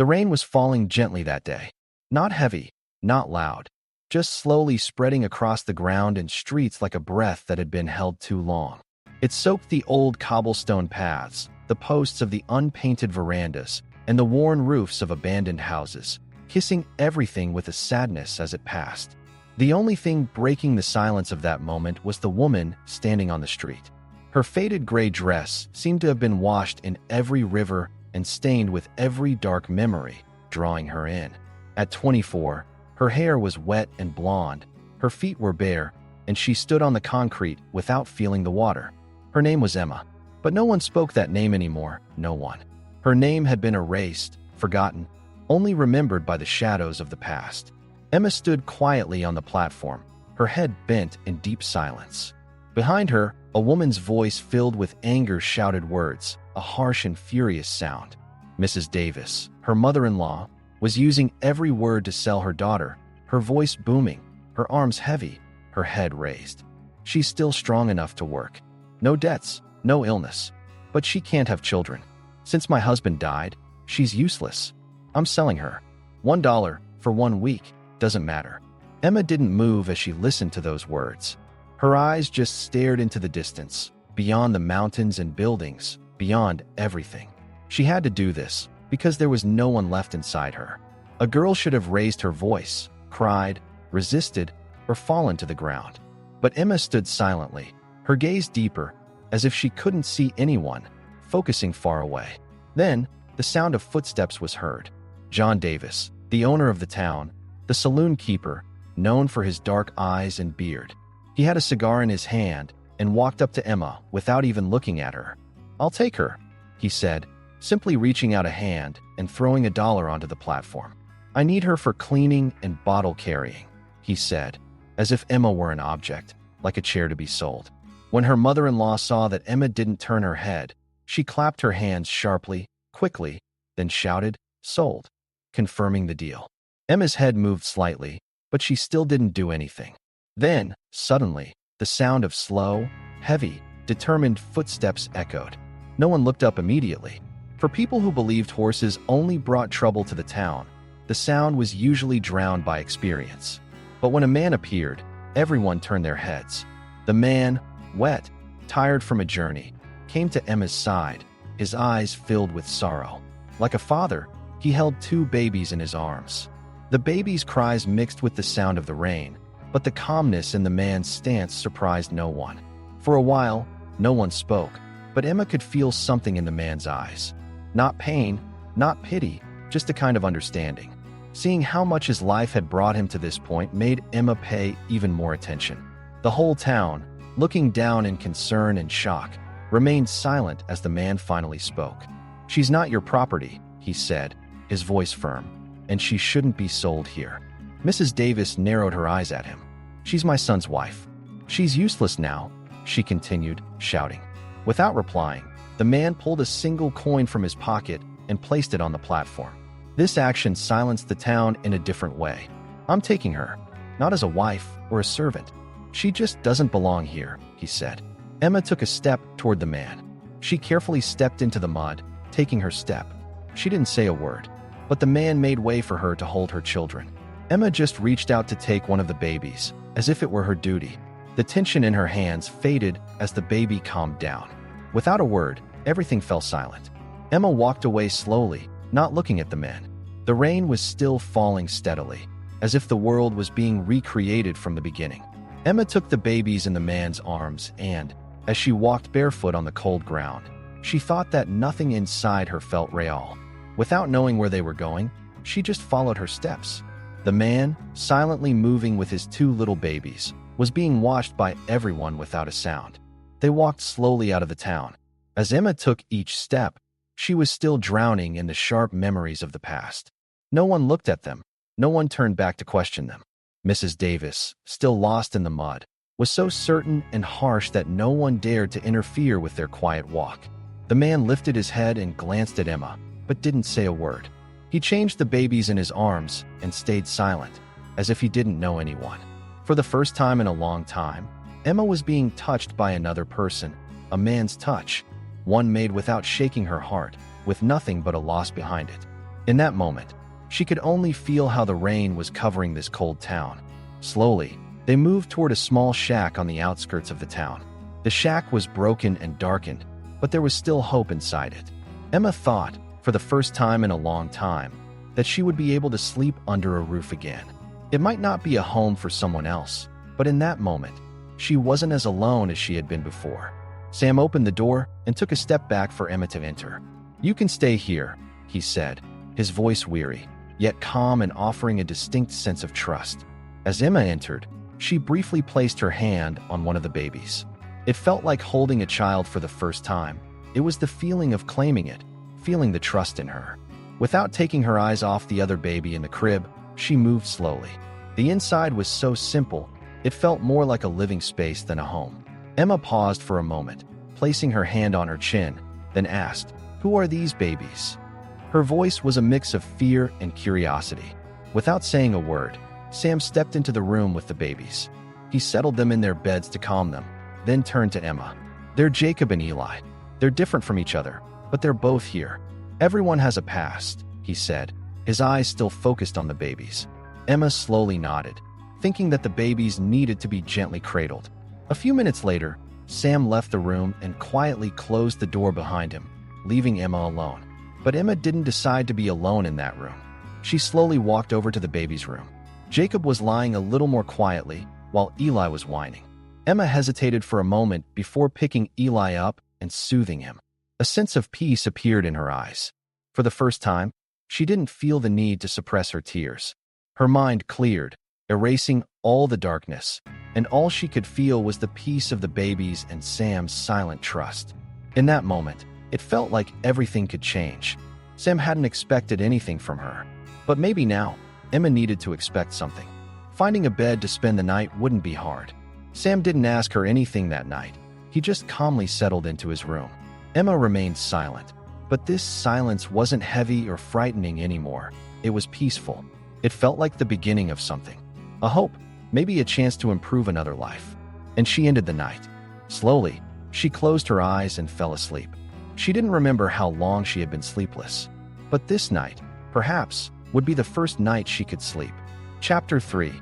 The rain was falling gently that day. Not heavy, not loud, just slowly spreading across the ground and streets like a breath that had been held too long. It soaked the old cobblestone paths, the posts of the unpainted verandas, and the worn roofs of abandoned houses, kissing everything with a sadness as it passed. The only thing breaking the silence of that moment was the woman standing on the street. Her faded gray dress seemed to have been washed in every river and stained with every dark memory, drawing her in. At 24, her hair was wet and blonde, her feet were bare, and she stood on the concrete without feeling the water. Her name was Emma, but no one spoke that name anymore, no one. Her name had been erased, forgotten, only remembered by the shadows of the past. Emma stood quietly on the platform, her head bent in deep silence. Behind her, a woman's voice filled with anger shouted words, a harsh and furious sound. Mrs. Davis, her mother-in-law, was using every word to sell her daughter, her voice booming, her arms heavy, her head raised. She's still strong enough to work. No debts, no illness. But she can't have children. Since my husband died, she's useless. I'm selling her. $1 for 1 week, doesn't matter. Emma didn't move as she listened to those words. Her eyes just stared into the distance, beyond the mountains and buildings, beyond everything. She had to do this, because there was no one left inside her. A girl should have raised her voice, cried, resisted, or fallen to the ground. But Emma stood silently, her gaze deeper, as if she couldn't see anyone, focusing far away. Then, the sound of footsteps was heard. John Davis, the owner of the town, the saloon keeper, known for his dark eyes and beard. He had a cigar in his hand and walked up to Emma without even looking at her. "I'll take her," he said, simply reaching out a hand and throwing $1 onto the platform. "I need her for cleaning and bottle carrying," he said, as if Emma were an object, like a chair to be sold. When her mother-in-law saw that Emma didn't turn her head, she clapped her hands sharply, quickly, then shouted, "Sold," confirming the deal. Emma's head moved slightly, but she still didn't do anything. Then, suddenly, the sound of slow, heavy, determined footsteps echoed. No one looked up immediately. For people who believed horses only brought trouble to the town, the sound was usually drowned by experience. But when a man appeared, everyone turned their heads. The man, wet, tired from a journey, came to Emma's side, his eyes filled with sorrow. Like a father, he held 2 babies in his arms. The babies' cries mixed with the sound of the rain, but the calmness in the man's stance surprised no one. For a while, no one spoke, but Emma could feel something in the man's eyes. Not pain, not pity, just a kind of understanding. Seeing how much his life had brought him to this point made Emma pay even more attention. The whole town, looking down in concern and shock, remained silent as the man finally spoke. "She's not your property," he said, his voice firm, "and she shouldn't be sold here." Mrs. Davis narrowed her eyes at him. "She's my son's wife. She's useless now," she continued, shouting. Without replying, the man pulled a single coin from his pocket and placed it on the platform. This action silenced the town in a different way. "I'm taking her, not as a wife or a servant. She just doesn't belong here," he said. Emma took a step toward the man. She carefully stepped into the mud, taking her step. She didn't say a word, but the man made way for her to hold her children. Emma just reached out to take one of the babies, as if it were her duty. The tension in her hands faded as the baby calmed down. Without a word, everything fell silent. Emma walked away slowly, not looking at the men. The rain was still falling steadily, as if the world was being recreated from the beginning. Emma took the babies in the man's arms and, as she walked barefoot on the cold ground, she thought that nothing inside her felt real. Without knowing where they were going, she just followed her steps. The man, silently moving with his 2 little babies, was being watched by everyone without a sound. They walked slowly out of the town. As Emma took each step, she was still drowning in the sharp memories of the past. No one looked at them. No one turned back to question them. Mrs. Davis, still lost in the mud, was so certain and harsh that no one dared to interfere with their quiet walk. The man lifted his head and glanced at Emma, but didn't say a word. He changed the babies in his arms and stayed silent, as if he didn't know anyone. For the first time in a long time, Emma was being touched by another person, a man's touch, one made without shaking her heart, with nothing but a loss behind it. In that moment, she could only feel how the rain was covering this cold town. Slowly, they moved toward a small shack on the outskirts of the town. The shack was broken and darkened, but there was still hope inside it. Emma thought, for the first time in a long time, that she would be able to sleep under a roof again. It might not be a home for someone else, but in that moment, she wasn't as alone as she had been before. Sam opened the door and took a step back for Emma to enter. "You can stay here," he said, his voice weary, yet calm and offering a distinct sense of trust. As Emma entered, she briefly placed her hand on one of the babies. It felt like holding a child for the first time. It was the feeling of claiming it, feeling the trust in her. Without taking her eyes off the other baby in the crib, she moved slowly. The inside was so simple, it felt more like a living space than a home. Emma paused for a moment, placing her hand on her chin, then asked, "Who are these babies?" Her voice was a mix of fear and curiosity. Without saying a word, Sam stepped into the room with the babies. He settled them in their beds to calm them, then turned to Emma. "They're Jacob and Eli. They're different from each other, but they're both here. Everyone has a past," he said, his eyes still focused on the babies. Emma slowly nodded, thinking that the babies needed to be gently cradled. A few minutes later, Sam left the room and quietly closed the door behind him, leaving Emma alone. But Emma didn't decide to be alone in that room. She slowly walked over to the baby's room. Jacob was lying a little more quietly, while Eli was whining. Emma hesitated for a moment before picking Eli up and soothing him. A sense of peace appeared in her eyes. For the first time, she didn't feel the need to suppress her tears. Her mind cleared, erasing all the darkness, and all she could feel was the peace of the babies and Sam's silent trust. In that moment, it felt like everything could change. Sam hadn't expected anything from her, but maybe now, Emma needed to expect something. Finding a bed to spend the night wouldn't be hard. Sam didn't ask her anything that night. He just calmly settled into his room. Emma remained silent, but this silence wasn't heavy or frightening anymore. It was peaceful. It felt like the beginning of something. A hope, maybe a chance to improve another life. And she ended the night. Slowly, she closed her eyes and fell asleep. She didn't remember how long she had been sleepless. But this night, perhaps, would be the first night she could sleep. Chapter 3.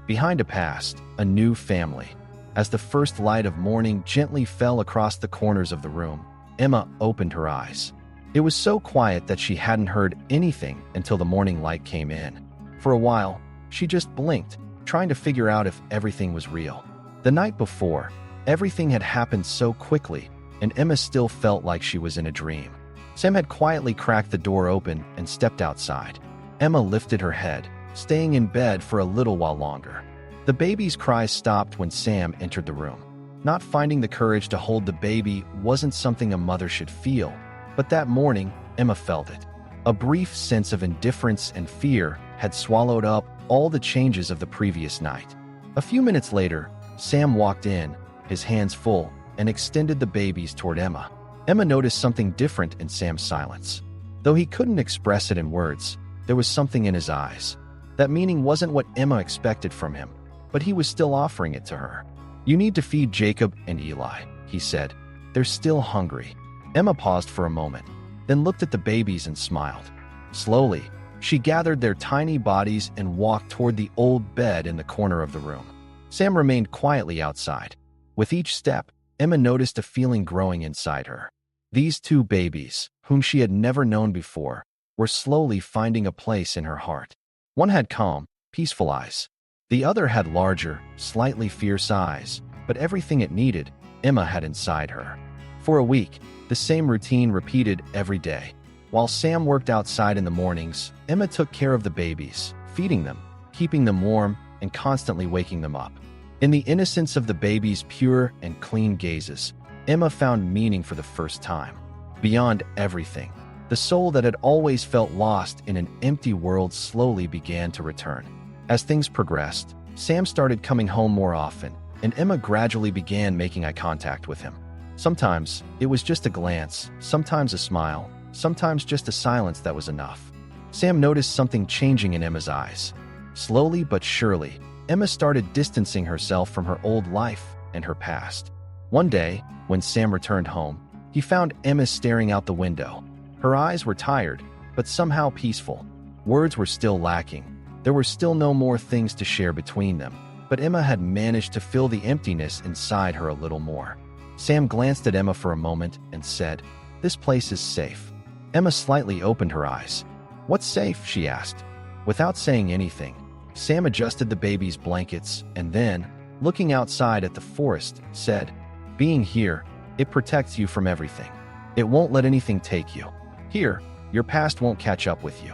Behind a past, a new family. As the first light of morning gently fell across the corners of the room, Emma opened her eyes. It was so quiet that she hadn't heard anything until the morning light came in. For a while, she just blinked, trying to figure out if everything was real. The night before, everything had happened so quickly, and Emma still felt like she was in a dream. Sam had quietly cracked the door open and stepped outside. Emma lifted her head, staying in bed for a little while longer. The baby's cries stopped when Sam entered the room. Not finding the courage to hold the baby wasn't something a mother should feel, but that morning, Emma felt it. A brief sense of indifference and fear had swallowed up all the changes of the previous night. A few minutes later, Sam walked in, his hands full, and extended the babies toward Emma. Emma noticed something different in Sam's silence. Though he couldn't express it in words, there was something in his eyes. That meaning wasn't what Emma expected from him, but he was still offering it to her. "You need to feed Jacob and Eli," he said. "They're still hungry." Emma paused for a moment, then looked at the babies and smiled. Slowly, she gathered their tiny bodies and walked toward the old bed in the corner of the room. Sam remained quietly outside. With each step, Emma noticed a feeling growing inside her. These two babies, whom she had never known before, were slowly finding a place in her heart. One had calm, peaceful eyes. The other had larger, slightly fierce eyes, but everything it needed, Emma had inside her. For a week, the same routine repeated every day. While Sam worked outside in the mornings, Emma took care of the babies, feeding them, keeping them warm, and constantly waking them up. In the innocence of the babies' pure and clean gazes, Emma found meaning for the first time. Beyond everything, the soul that had always felt lost in an empty world slowly began to return. As things progressed, Sam started coming home more often, and Emma gradually began making eye contact with him. Sometimes it was just a glance, sometimes a smile, sometimes just a silence that was enough. Sam noticed something changing in Emma's eyes. Slowly but surely, Emma started distancing herself from her old life and her past. One day, when Sam returned home, he found Emma staring out the window. Her eyes were tired, but somehow peaceful. Words were still lacking. There were still no more things to share between them, but Emma had managed to fill the emptiness inside her a little more. Sam glanced at Emma for a moment and said, "This place is safe." Emma slightly opened her eyes. "What's safe?" she asked. Without saying anything, Sam adjusted the baby's blankets and then, looking outside at the forest, said, "Being here, it protects you from everything. It won't let anything take you. Here, your past won't catch up with you."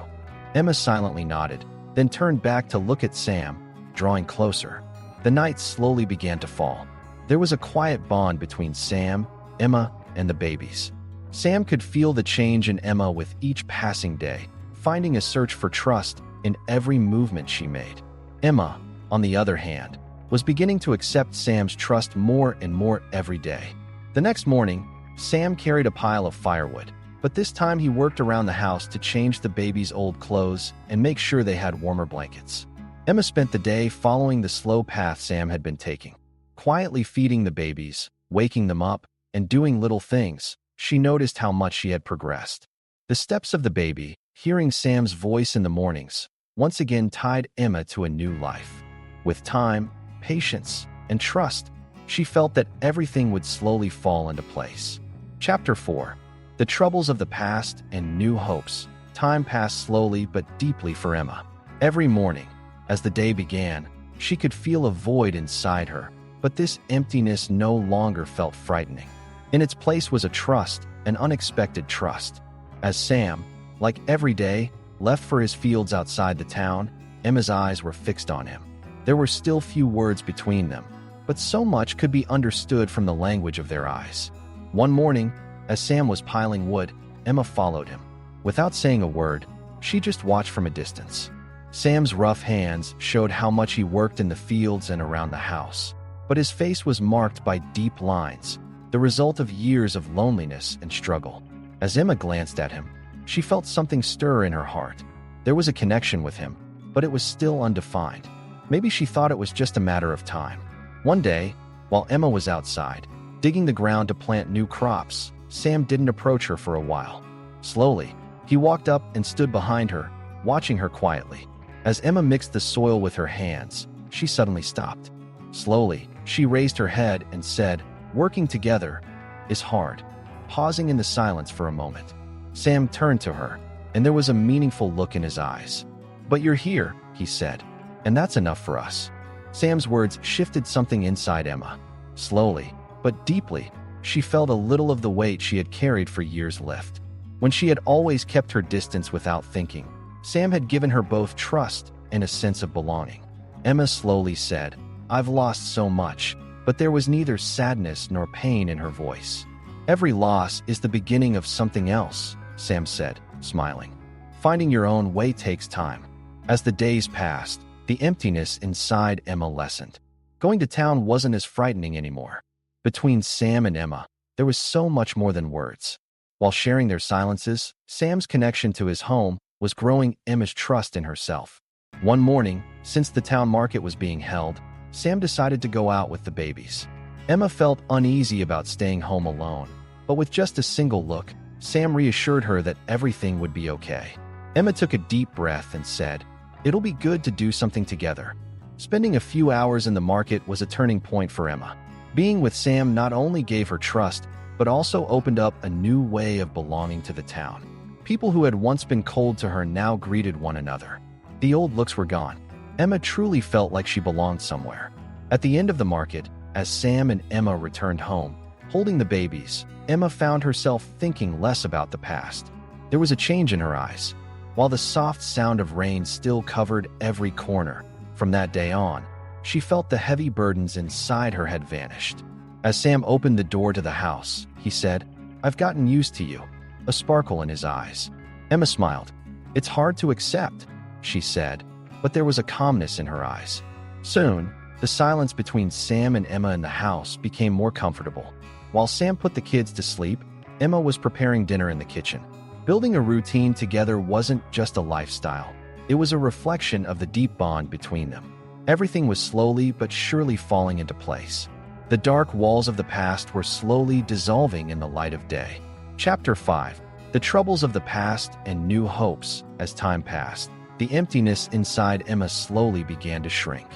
Emma silently nodded, then turned back to look at Sam, drawing closer. The night slowly began to fall. There was a quiet bond between Sam, Emma, and the babies. Sam could feel the change in Emma with each passing day, finding a search for trust in every movement she made. Emma, on the other hand, was beginning to accept Sam's trust more and more every day. The next morning, Sam carried a pile of firewood, but this time he worked around the house to change the baby's old clothes and make sure they had warmer blankets. Emma spent the day following the slow path Sam had been taking, quietly feeding the babies, waking them up, and doing little things. She noticed how much she had progressed. The steps of the baby, hearing Sam's voice in the mornings, once again tied Emma to a new life. With time, patience, and trust, she felt that everything would slowly fall into place. Chapter 4. The Troubles of the Past and New Hopes. Time passed slowly but deeply for Emma. Every morning, as the day began, she could feel a void inside her, but this emptiness no longer felt frightening. In its place was a trust, an unexpected trust. As Sam, like every day, left for his fields outside the town, Emma's eyes were fixed on him. There were still few words between them, but so much could be understood from the language of their eyes. One morning, as Sam was piling wood, Emma followed him. Without saying a word, she just watched from a distance. Sam's rough hands showed how much he worked in the fields and around the house, but his face was marked by deep lines, the result of years of loneliness and struggle. As Emma glanced at him, she felt something stir in her heart. There was a connection with him, but it was still undefined. Maybe she thought it was just a matter of time. One day, while Emma was outside, digging the ground to plant new crops, Sam didn't approach her for a while. Slowly, he walked up and stood behind her, watching her quietly. As Emma mixed the soil with her hands, she suddenly stopped. Slowly, she raised her head and said, "Working together is hard." Pausing in the silence for a moment, Sam turned to her, and there was a meaningful look in his eyes. "But you're here," he said, "and that's enough for us." Sam's words shifted something inside Emma. Slowly, but deeply, she felt a little of the weight she had carried for years lift. When she had always kept her distance without thinking, Sam had given her both trust and a sense of belonging. Emma slowly said, "I've lost so much," but there was neither sadness nor pain in her voice. "Every loss is the beginning of something else," Sam said, smiling. "Finding your own way takes time." As the days passed, the emptiness inside Emma lessened. Going to town wasn't as frightening anymore. Between Sam and Emma, there was so much more than words. While sharing their silences, Sam's connection to his home was growing Emma's trust in herself. One morning, since the town market was being held, Sam decided to go out with the babies. Emma felt uneasy about staying home alone, but with just a single look, Sam reassured her that everything would be okay. Emma took a deep breath and said, "It'll be good to do something together." Spending a few hours in the market was a turning point for Emma. Being with Sam not only gave her trust, but also opened up a new way of belonging to the town. People who had once been cold to her now greeted one another. The old looks were gone. Emma truly felt like she belonged somewhere. At the end of the market, as Sam and Emma returned home, holding the babies, Emma found herself thinking less about the past. There was a change in her eyes. While the soft sound of rain still covered every corner, from that day on, she felt the heavy burdens inside her had vanished. As Sam opened the door to the house, he said, "I've gotten used to you," a sparkle in his eyes. Emma smiled. "It's hard to accept," she said, but there was a calmness in her eyes. Soon, the silence between Sam and Emma in the house became more comfortable. While Sam put the kids to sleep, Emma was preparing dinner in the kitchen. Building a routine together wasn't just a lifestyle. It was a reflection of the deep bond between them. Everything was slowly but surely falling into place. The dark walls of the past were slowly dissolving in the light of day. Chapter 5. The troubles of the past and new hopes. As time passed, the emptiness inside Emma slowly began to shrink.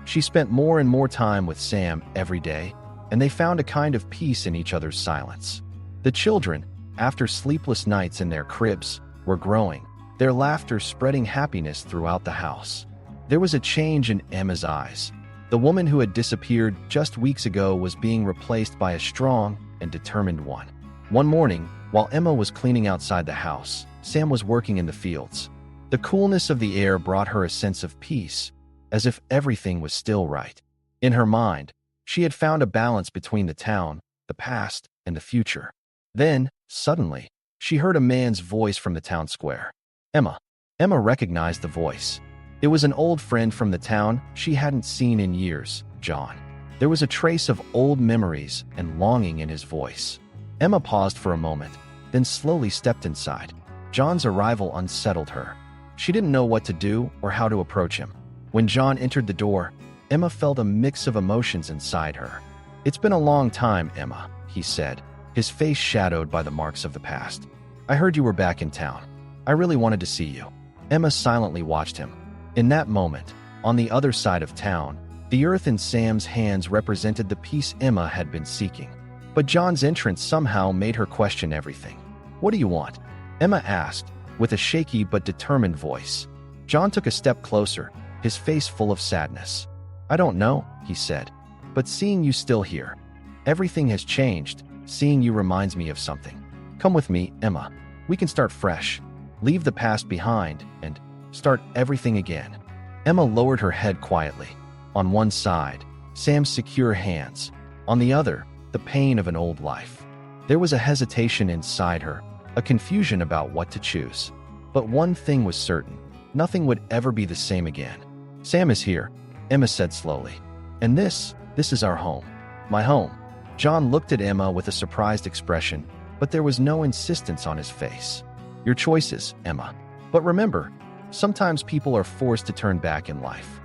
She spent more and more time with Sam every day, and they found a kind of peace in each other's silence. The children, after sleepless nights in their cribs, were growing, their laughter spreading happiness throughout the house. There was a change in Emma's eyes. The woman who had disappeared just weeks ago was being replaced by a strong and determined one. One morning, while Emma was cleaning outside the house, Sam was working in the fields. The coolness of the air brought her a sense of peace, as if everything was still right. In her mind, she had found a balance between the town, the past, and the future. Then, suddenly, she heard a man's voice from the town square. Emma. Emma recognized the voice. It was an old friend from the town she hadn't seen in years, John. There was a trace of old memories and longing in his voice. Emma paused for a moment, then slowly stepped inside. John's arrival unsettled her. She didn't know what to do or how to approach him. When John entered the door, Emma felt a mix of emotions inside her. "It's been a long time, Emma," he said, his face shadowed by the marks of the past. "I heard you were back in town. I really wanted to see you." Emma silently watched him. In that moment, on the other side of town, the earth in Sam's hands represented the peace Emma had been seeking. But John's entrance somehow made her question everything. "What do you want?" Emma asked, with a shaky but determined voice. John took a step closer, his face full of sadness. "I don't know," he said, "but seeing you still here, everything has changed. Seeing you reminds me of something. Come with me, Emma. We can start fresh, leave the past behind, and start everything again." Emma lowered her head quietly. On one side, Sam's secure hands. On the other, the pain of an old life. There was a hesitation inside her, a confusion about what to choose. But one thing was certain: nothing would ever be the same again. "Sam is here," Emma said slowly. "And this is our home. My home." John looked at Emma with a surprised expression, but there was no insistence on his face. "Your choices, Emma. But remember, sometimes people are forced to turn back in life."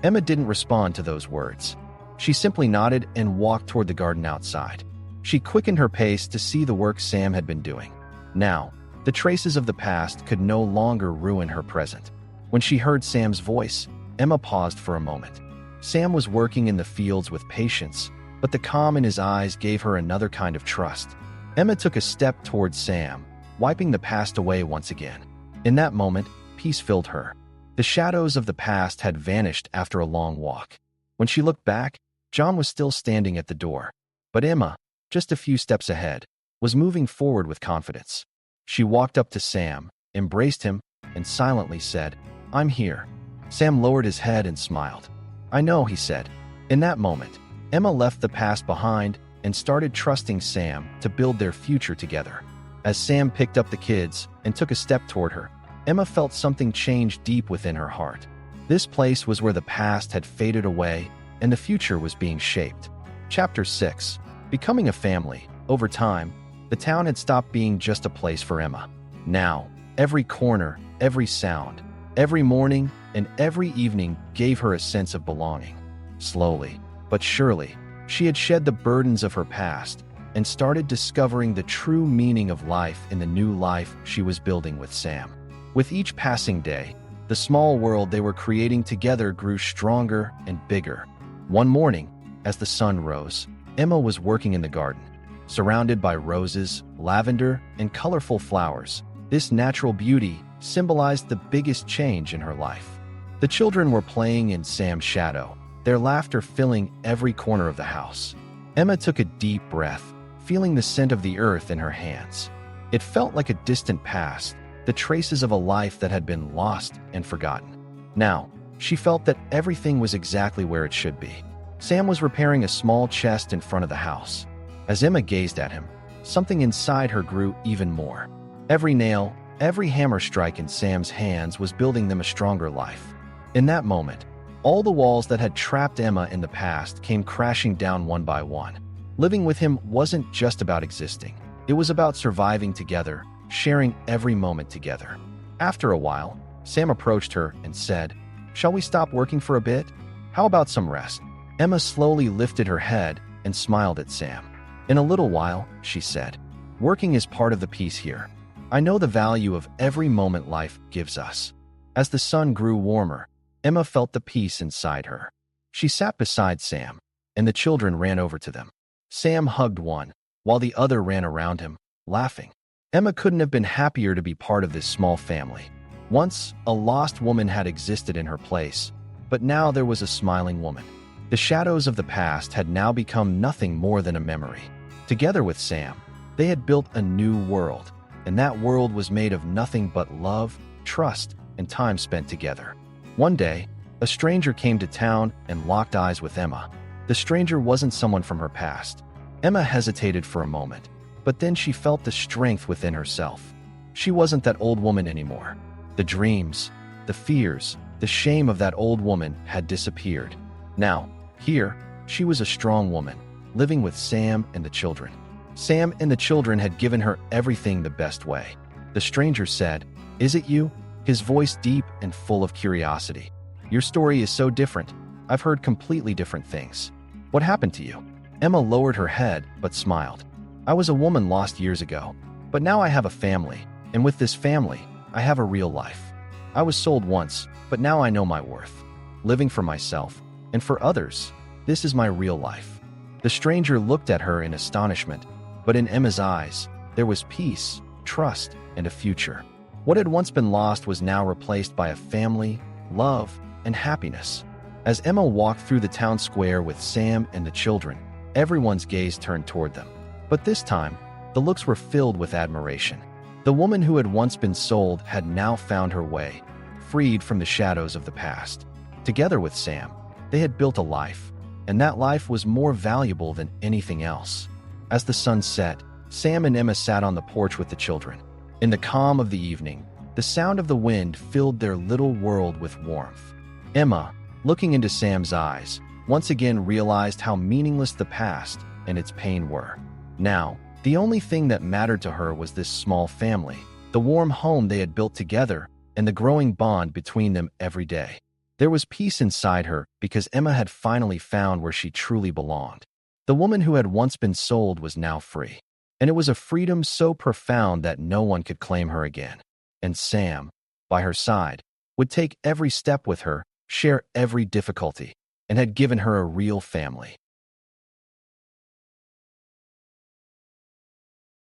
Emma didn't respond to those words. She simply nodded and walked toward the garden outside. She quickened her pace to see the work Sam had been doing. Now, the traces of the past could no longer ruin her present. When she heard Sam's voice, Emma paused for a moment. Sam was working in the fields with patience, but the calm in his eyes gave her another kind of trust. Emma took a step towards Sam, wiping the past away once again. In that moment, peace filled her. The shadows of the past had vanished after a long walk. When she looked back, John was still standing at the door. But Emma, just a few steps ahead, was moving forward with confidence. She walked up to Sam, embraced him, and silently said, "I'm here." Sam lowered his head and smiled. "I know," he said. In that moment, Emma left the past behind and started trusting Sam to build their future together. As Sam picked up the kids and took a step toward her, Emma felt something change deep within her heart. This place was where the past had faded away and the future was being shaped. Chapter 6. Becoming a family. Over time, the town had stopped being just a place for Emma. Now, every corner, every sound, every morning, and every evening gave her a sense of belonging. Slowly, but surely, she had shed the burdens of her past and started discovering the true meaning of life in the new life she was building with Sam. With each passing day, the small world they were creating together grew stronger and bigger. One morning, as the sun rose, Emma was working in the garden. Surrounded by roses, lavender, and colorful flowers, this natural beauty symbolized the biggest change in her life. The children were playing in Sam's shadow, their laughter filling every corner of the house. Emma took a deep breath, feeling the scent of the earth in her hands. It felt like a distant past, the traces of a life that had been lost and forgotten. Now, she felt that everything was exactly where it should be. Sam was repairing a small chest in front of the house. As Emma gazed at him, something inside her grew even more. Every nail, every hammer strike in Sam's hands was building them a stronger life. In that moment, all the walls that had trapped Emma in the past came crashing down one by one. Living with him wasn't just about existing. It was about surviving together, sharing every moment together. After a while, Sam approached her and said, "Shall we stop working for a bit? How about some rest?" Emma slowly lifted her head and smiled at Sam. "In a little while," she said. "Working is part of the peace here. I know the value of every moment life gives us. As the sun grew warmer, Emma felt the peace inside her. She sat beside Sam, and the children ran over to them. Sam hugged one, while the other ran around him, laughing. Emma couldn't have been happier to be part of this small family. Once, a lost woman had existed in her place, but now there was a smiling woman. The shadows of the past had now become nothing more than a memory. Together with Sam, they had built a new world, and that world was made of nothing but love, trust, and time spent together. One day, a stranger came to town and locked eyes with Emma. The stranger wasn't someone from her past. Emma hesitated for a moment, but then she felt the strength within herself. She wasn't that old woman anymore. The dreams, the fears, the shame of that old woman had disappeared. Now, here, she was a strong woman, living with Sam and the children. Sam and the children had given her everything the best way. The stranger said, "Is it you?" His voice deep and full of curiosity. "Your story is so different. I've heard completely different things. What happened to you?" Emma lowered her head but smiled. "I was a woman lost years ago, but now I have a family, and with this family, I have a real life. I was sold once, but now I know my worth. Living for myself, and for others, this is my real life." The stranger looked at her in astonishment, but in Emma's eyes, there was peace, trust, and a future. What had once been lost was now replaced by a family, love, and happiness. As Emma walked through the town square with Sam and the children, everyone's gaze turned toward them. But this time, the looks were filled with admiration. The woman who had once been sold had now found her way, freed from the shadows of the past. Together with Sam, they had built a life, and that life was more valuable than anything else. As the sun set, Sam and Emma sat on the porch with the children. In the calm of the evening, the sound of the wind filled their little world with warmth. Emma, looking into Sam's eyes, once again realized how meaningless the past and its pain were. Now, the only thing that mattered to her was this small family, the warm home they had built together, and the growing bond between them every day. There was peace inside her because Emma had finally found where she truly belonged. The woman who had once been sold was now free, and it was a freedom so profound that no one could claim her again. And Sam, by her side, would take every step with her, share every difficulty, and had given her a real family.